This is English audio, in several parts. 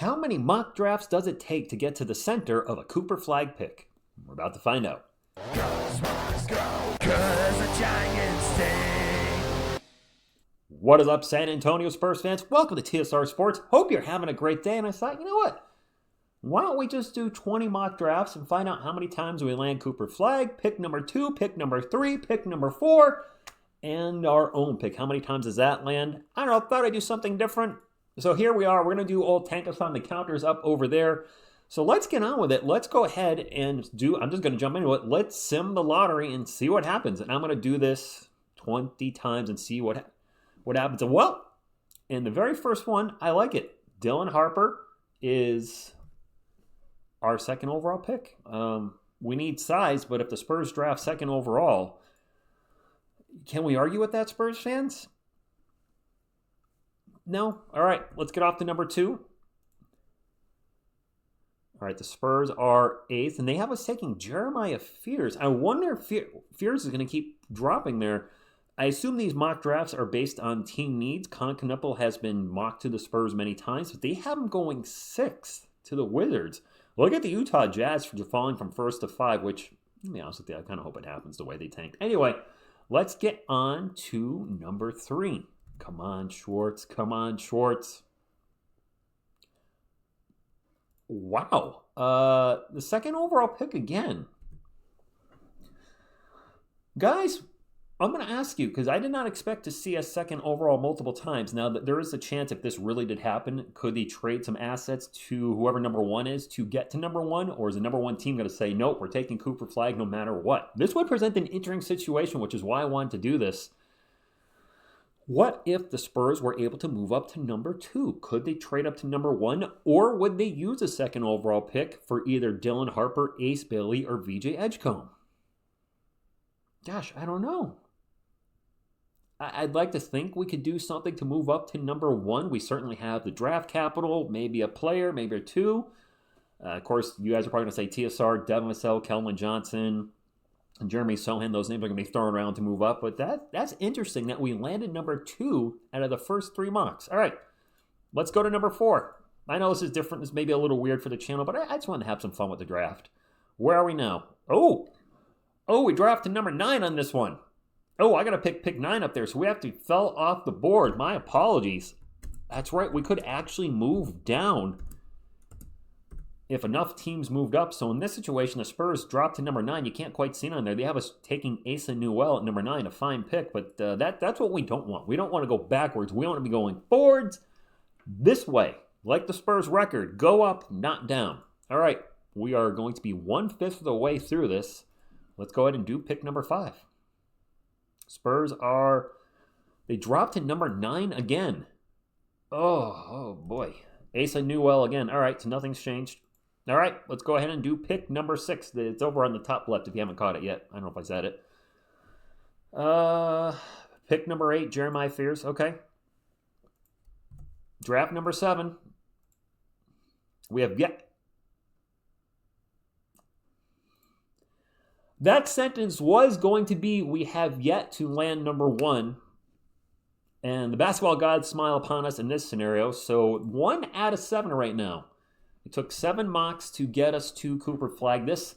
How many mock drafts does it take to get to the center of a Cooper Flag pick? We're about to find out. Go, Spurs, go, 'cause the Giants stay. What is up, San Antonio Spurs fans? Welcome to TSR Sports. Hope you're having a great day. And I thought, you know what? Why don't we just do 20 mock drafts and find out how many times we land Cooper Flag, pick number 2, pick number 3, pick number 4, and our own pick. How many times does that land? I don't know. Thought I'd do something different. So here we are. We're going to do old Tankathon. The counter's up over there. So let's get on with it. Let's go ahead and I'm just going to jump into it. Let's sim the lottery and see what happens. And I'm going to do this 20 times and see what happens. And well, in the very first one, I like it. Dylan Harper is our second overall pick. We need size, but if the Spurs draft second overall, can we argue with that, Spurs fans? No? All right, let's get off to number 2. All right, the Spurs are 8th, and they have us taking Jeremiah Fears. I wonder if Fears is going to keep dropping there. I assume these mock drafts are based on team needs. Con Knuppel has been mocked to the Spurs many times, but they have him going 6th to the Wizards. Look at the Utah Jazz for falling from 1st to 5, which, to be honest with you, I kind of hope it happens the way they tanked. Anyway, let's get on to number 3. Come on, Schwartz. Come on, Schwartz. Wow. The second overall pick again. Guys, I'm going to ask you, because I did not expect to see a second overall multiple times. Now, there is a chance if this really did happen, could they trade some assets to whoever number 1 is to get to number 1? Or is the number 1 team going to say, nope, we're taking Cooper Flag no matter what? This would present an interesting situation, which is why I wanted to do this. What if the Spurs were able to move up to number 2? Could they trade up to number 1? Or would they use a second overall pick for either Dylan Harper, Ace Bailey, or VJ Edgecombe? Gosh, I don't know. I'd like to think we could do something to move up to number 1. We certainly have the draft capital, maybe a player, maybe 2. Of course, you guys are probably going to say TSR, Devin Vassell, Kelvin Johnson, and Jeremy Sohan. Those names are going to be thrown around to move up. But that's interesting that we landed number 2 out of the first 3 mocks. All right, let's go to number 4. I know this is different. This may be a little weird for the channel, but I just wanted to have some fun with the draft. Where are we now? Oh, we drafted number 9 on this one. Oh, I got to pick 9 up there, so we have to fell off the board. My apologies. That's right, we could actually move down if enough teams moved up. So in this situation, the Spurs dropped to number 9. You can't quite see it on there. They have us taking Asa Newell at number 9, a fine pick, but that's what we don't want. We don't want to go backwards. We want to be going forwards this way, like the Spurs record. Go up, not down. All right, we are going to be 1/5 of the way through this. Let's go ahead and do pick number 5. Spurs they dropped to number 9 again. Oh boy. Asa Newell again. All right, so nothing's changed. All right, let's go ahead and do pick number 6. It's over on the top left if you haven't caught it yet. I don't know if I said it. Pick number 8, Jeremiah Fears. Okay. Draft number 7. We have yet. That sentence was going to be, we have yet to land number 1. And the basketball gods smile upon us in this scenario. So 1 out of 7 right now. It took 7 mocks to get us to Cooper Flag. This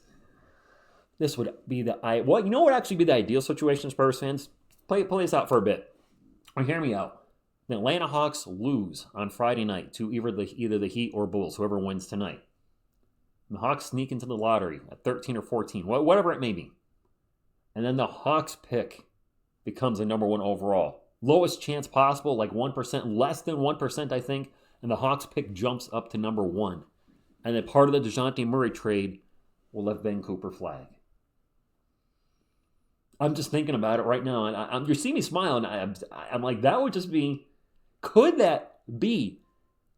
would be you know what would actually be the ideal situation, Spurs fans? Play this out for a bit. Or hear me out. The Atlanta Hawks lose on Friday night to either the Heat or Bulls, whoever wins tonight. And the Hawks sneak into the lottery at 13 or 14, whatever it may be. And then the Hawks pick becomes a number 1 overall. Lowest chance possible, like 1%, less than 1%, I think. And the Hawks pick jumps up to number 1. And then part of the DeJounte Murray trade will have been Cooper Flag. I'm just thinking about it right now. And you see me smiling. I'm like, that would just be, could that be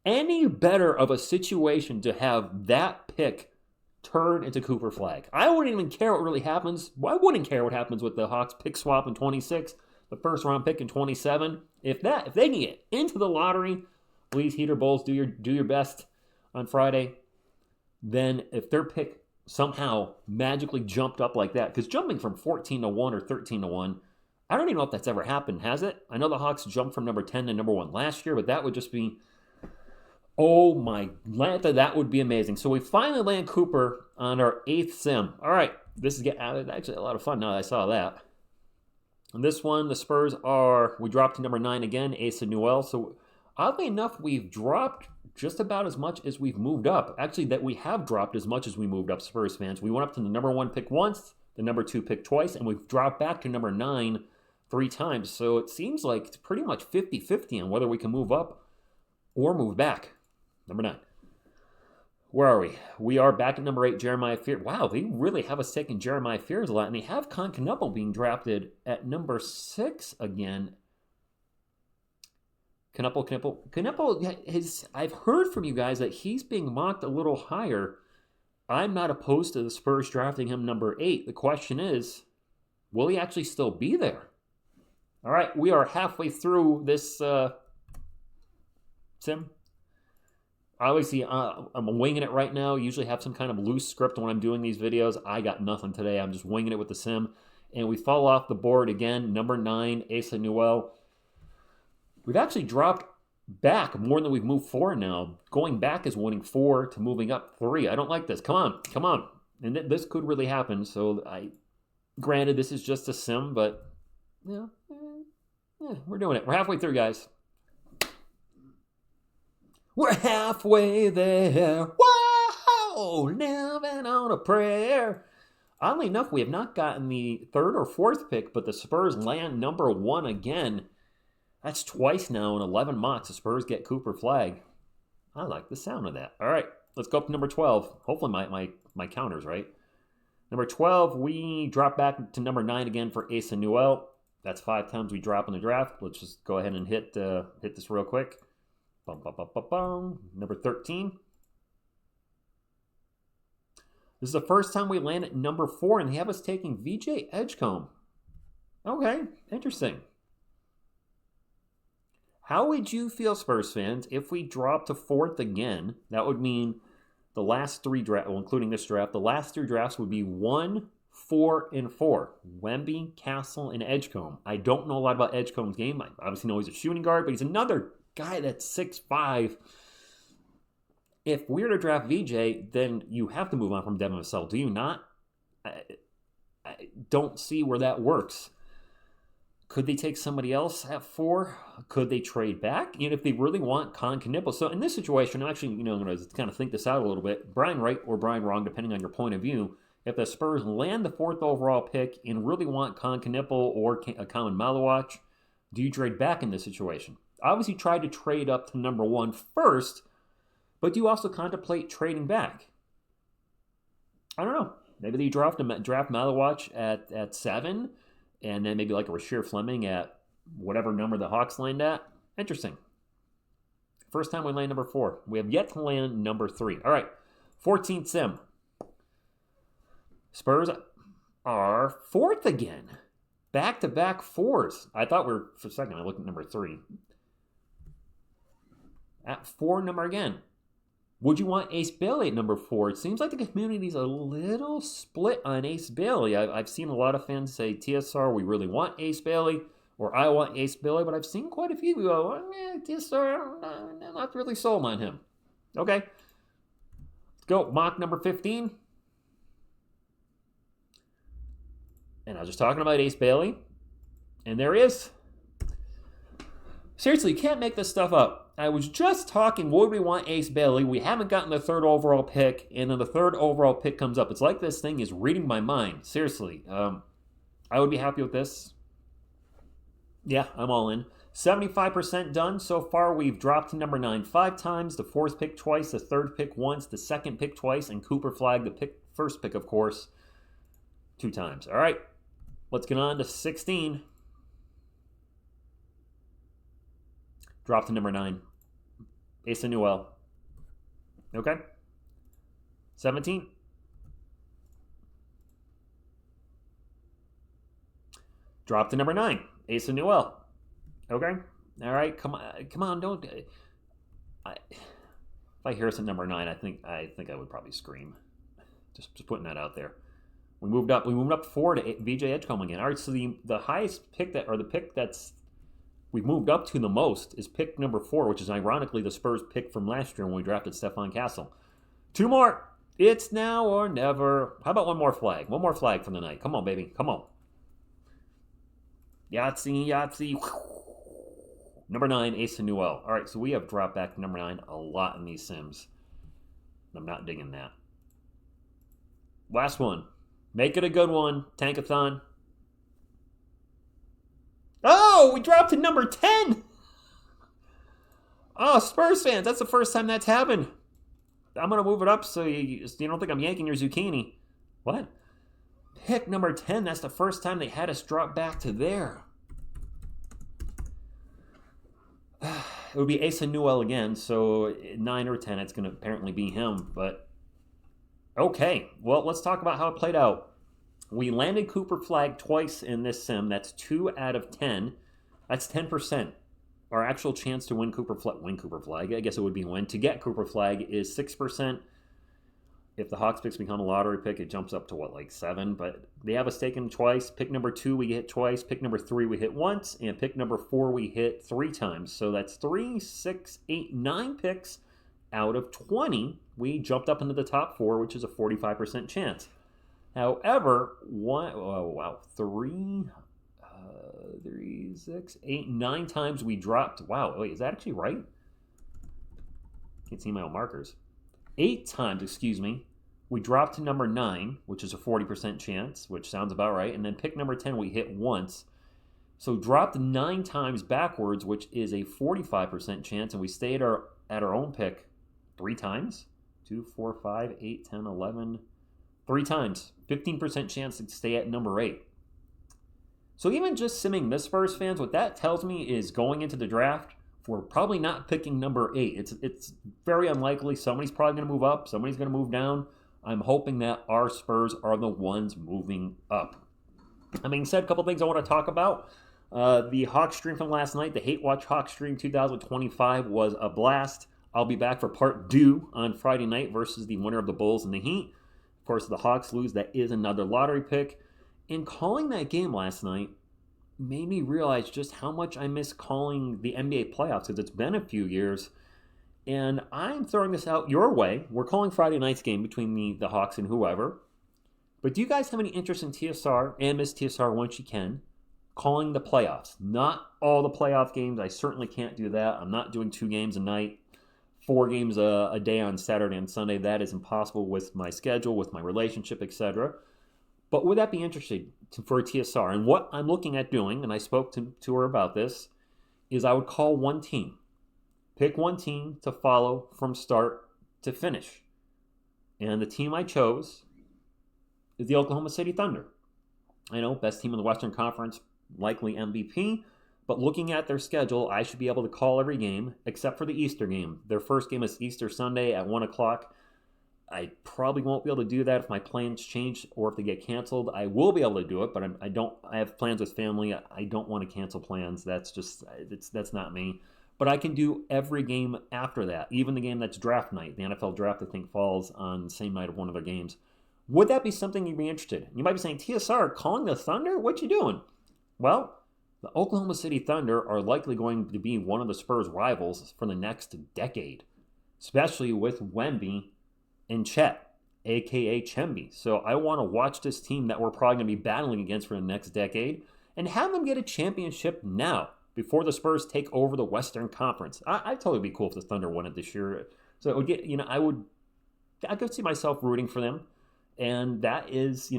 any better of a situation to have that pick turn into Cooper Flag? I wouldn't even care what really happens. I wouldn't care what happens with the Hawks pick swap in 26, the first round pick in 27. If they can get into the lottery, please, Heater Bulls, do your best on Friday. Then if their pick somehow magically jumped up like that, because jumping from 14 to 1 or 13 to 1, I don't even know if that's ever happened, has it? I know the Hawks jumped from number 10 to number 1 last year, but that would just be Oh my Lanta, that would be amazing. So we finally land Cooper on our 8th sim. All right, this is actually a lot of fun now that I saw that. And this one, the Spurs we dropped to number 9 again, Asa Newell. So oddly enough, we've dropped just about as much as we've moved up. Actually, that we have dropped as much as we moved up, Spurs fans. We went up to the number 1 pick once, the number 2 pick twice, and we've dropped back to number 9 3 times. So it seems like it's pretty much 50-50 on whether we can move up or move back. Number 9. Where are we? We are back at number 8, Jeremiah Fears. Wow, they really have us taking Jeremiah Fears a lot, and they have Concanello being drafted at number 6 again. Canepo, I've heard from you guys that he's being mocked a little higher. I'm not opposed to the Spurs drafting him number 8. The question is, will he actually still be there? All right, we are halfway through this sim. Obviously, I'm winging it right now. Usually have some kind of loose script when I'm doing these videos. I got nothing today. I'm just winging it with the sim. And we fall off the board again. Number 9, Asa Newell. We've actually dropped back more than we've moved forward now. Going back is winning 4 to moving up 3. I don't like this. Come on. And this could really happen. So, granted, this is just a sim, but yeah, we're doing it. We're halfway through, guys. We're halfway there. Whoa! Living on a prayer. Oddly enough, we have not gotten the 3rd or 4th pick, but the Spurs land number 1 again. That's twice now in 11 mocks. The Spurs get Cooper Flag. I like the sound of that. All right, let's go up to number 12. Hopefully my counter's right. Number 12, we drop back to number 9 again for Asa Newell. That's 5 times we drop in the draft. Let's just go ahead and hit this real quick. Number 13. This is the first time we land at number 4, and they have us taking VJ Edgecombe. Okay, interesting. How would you feel, Spurs fans, if we drop to 4th again? That would mean the last 3 drafts, well, including this draft, the last 3 drafts would be 1, 4, and 4. Wemby, Castle, and Edgecombe. I don't know a lot about Edgecombe's game. I obviously know he's a shooting guard, but he's another guy that's 6'5". If we're to draft VJ, then you have to move on from Devin Vassell. Do you not? I don't see where that works. Could they take somebody else at 4? Could they trade back? If they really want Concanello. So in this situation, I'm actually, I'm going to kind of think this out a little bit. Brian right or Brian wrong, depending on your point of view. If the Spurs land the 4th overall pick and really want Concanello or a common Malawach, do you trade back in this situation? Obviously tried to trade up to number 1 first, but do you also contemplate trading back? I don't know. Maybe they draft Malawach at 7, and then maybe like a Rasheer Fleming at whatever number the Hawks land at. Interesting. First time we land number 4. We have yet to land number 3. All right, 14th sim. Spurs are 4th again. Back-to-back 4s. I thought for a second, I looked at number 3. At 4 number again. Would you want Ace Bailey at number 4? It seems like the community's a little split on Ace Bailey. I've seen a lot of fans say, TSR, we really want Ace Bailey, or I want Ace Bailey, but I've seen quite a few go, TSR, I'm not really sold on him. Okay. Let's go. Mock number 15. And I was just talking about Ace Bailey, and there he is. Seriously, you can't make this stuff up. I was just talking, would we want Ace Bailey? We haven't gotten the 3rd overall pick, and then the 3rd overall pick comes up. It's like this thing is reading my mind. Seriously. I would be happy with this. Yeah, I'm all in. 75% done. So far, we've dropped to number 9 5 times, the 4th pick twice, the 3rd pick once, the 2nd pick twice, and Cooper Flag, the first pick, of course, 2 times. All right, let's get on to 16. Drop to number 9. Asa Newell. Okay. 17. Drop to number 9. Asa Newell. Okay. All right. Come on. Don't. If I hear us at number 9, I think I would probably scream. Just putting that out there. We moved up 4 to VJ Edgecombe again. All right. So the highest pick the pick that's we've moved up to the most is pick number 4, which is ironically the Spurs pick from last year when we drafted Stephon Castle. 2 more. It's now or never. How about one more flag? One more flag for the night. Come on, baby. Come on. Yahtzee, Yahtzee. Number 9, Asa Newell. All right, so we have dropped back to number 9 a lot in these sims. I'm not digging that. Last one. Make it a good one, Tankathon. Oh, we dropped to number 10. Oh, Spurs fans, that's the first time that's happened. I'm going to move it up so you don't think I'm yanking your zucchini. What? Pick number 10, that's the first time they had us drop back to there. It would be Asa Newell again, so 9 or 10, it's going to apparently be him. But, okay, well, let's talk about how it played out. We landed Cooper Flag twice in this sim. That's 2 out of 10. That's 10%. Our actual chance to win Cooper Flag, I guess it would be win. To get Cooper Flag is 6%. If the Hawks picks become a lottery pick, it jumps up to, like 7? But they have us taken twice. Pick number 2, we hit twice. Pick number 3, we hit once. And pick number 4, we hit 3 times. So that's 3, 6, 8, 9 picks out of 20. We jumped up into the top 4, which is a 45% chance. However, 3, 6, 8, 9 times we dropped. Wow, wait, is that actually right? Can't see my own markers. 8 times, we dropped to number 9, which is a 40% chance, which sounds about right. And then pick number 10, we hit once. So dropped 9 times backwards, which is a 45% chance. And we stayed at our own pick 3 times. 2, 4, 5, 8, 10, 11. 3 times. 15% chance to stay at number 8. So even just simming this, Spurs fans, what that tells me is going into the draft, we're probably not picking number 8. It's very unlikely. Somebody's probably going to move up. Somebody's going to move down. I'm hoping that our Spurs are the ones moving up. I mean, said a couple things I want to talk about. The Hawks stream from last night, the Hate Watch Hawks stream 2025 was a blast. I'll be back for part 2 on Friday night versus the winner of the Bulls and the Heat. Of course, the Hawks lose. That is another lottery pick. And calling that game last night made me realize just how much I miss calling the NBA playoffs because it's been a few years. And I'm throwing this out your way. We're calling Friday night's game between the Hawks and whoever. But do you guys have any interest in TSR and Miss TSR once you can? Calling the playoffs. Not all the playoff games. I certainly can't do that. I'm not doing 2 games a night, 4 games a day on Saturday and Sunday. That is impossible with my schedule, with my relationship, etc. But would that be interesting for a TSR? And what I'm looking at doing, and I spoke to her about this, is I would call one team. Pick one team to follow from start to finish. And the team I chose is the Oklahoma City Thunder. I know, best team in the Western Conference, likely MVP. But looking at their schedule, I should be able to call every game except for the Easter game. Their first game is Easter Sunday at 1 o'clock. I probably won't be able to do that if my plans change or if they get canceled. I will be able to do it, but I have plans with family. I don't want to cancel plans. That's not me. But I can do every game after that, even the game that's draft night. The NFL draft, I think, falls on the same night of one of their games. Would that be something you'd be interested in? You might be saying, TSR, calling the Thunder? What you doing? Well, the Oklahoma City Thunder are likely going to be one of the Spurs' rivals for the next decade, especially with Wemby and Chet, a.k.a. Chemby. So I want to watch this team that we're probably going to be battling against for the next decade and have them get a championship now before the Spurs take over the Western Conference. I'd totally be cool if the Thunder won it this year. So it would get, I could see myself rooting for them. And that is,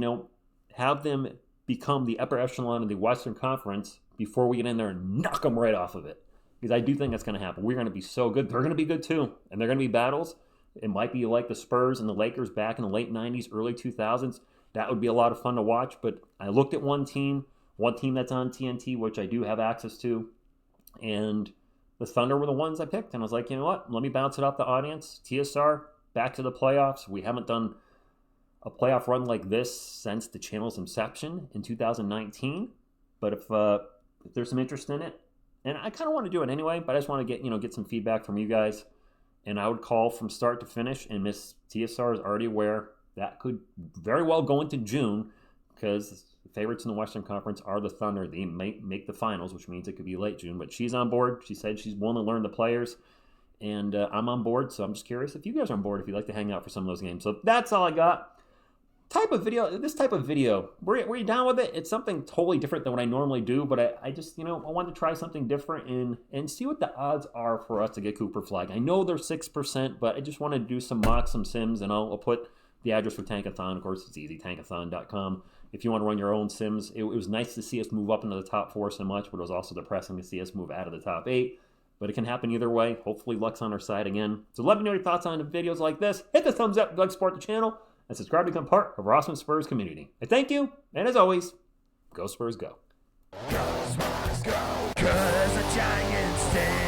have them become the upper echelon of the Western Conference before we get in there and knock them right off of it. Because I do think that's going to happen. We're going to be so good. They're going to be good too. And they're going to be battles. It might be like the Spurs and the Lakers back in the late 90s, early 2000s. That would be a lot of fun to watch. But I looked at one team that's on TNT, which I do have access to. And the Thunder were the ones I picked. And I was like, you know what? Let me bounce it off the audience. TSR, back to the playoffs. We haven't done a playoff run like this since the channel's inception in 2019. But if there's some interest in it, and I kind of want to do it anyway, but I just want to get some feedback from you guys. And I would call from start to finish, and Miss TSR is already aware that could very well go into June because favorites in the Western Conference are the Thunder. They might make the finals, which means it could be late June. But she's on board. She said she's willing to learn the players. And I'm on board, so I'm just curious if you guys are on board, if you'd like to hang out for some of those games. So that's all I got. This type of video, were you down with it? It's something totally different than what I normally do, but I just, I wanted to try something different and see what the odds are for us to get Cooper Flag. I know they're 6%, but I just wanted to do some sims, and I'll put the address for Tankathon. Of course, it's easy, tankathon.com. If you want to run your own sims, it was nice to see us move up into the top 4 so much, but it was also depressing to see us move out of the top 8. But it can happen either way. Hopefully luck's on our side again. So let me know your thoughts on videos like this. Hit the thumbs up if you like to support the channel. And subscribe to become part of our awesome Spurs community. And thank you, and as always, go Spurs go. Go Spurs go, 'cause the Giants stay.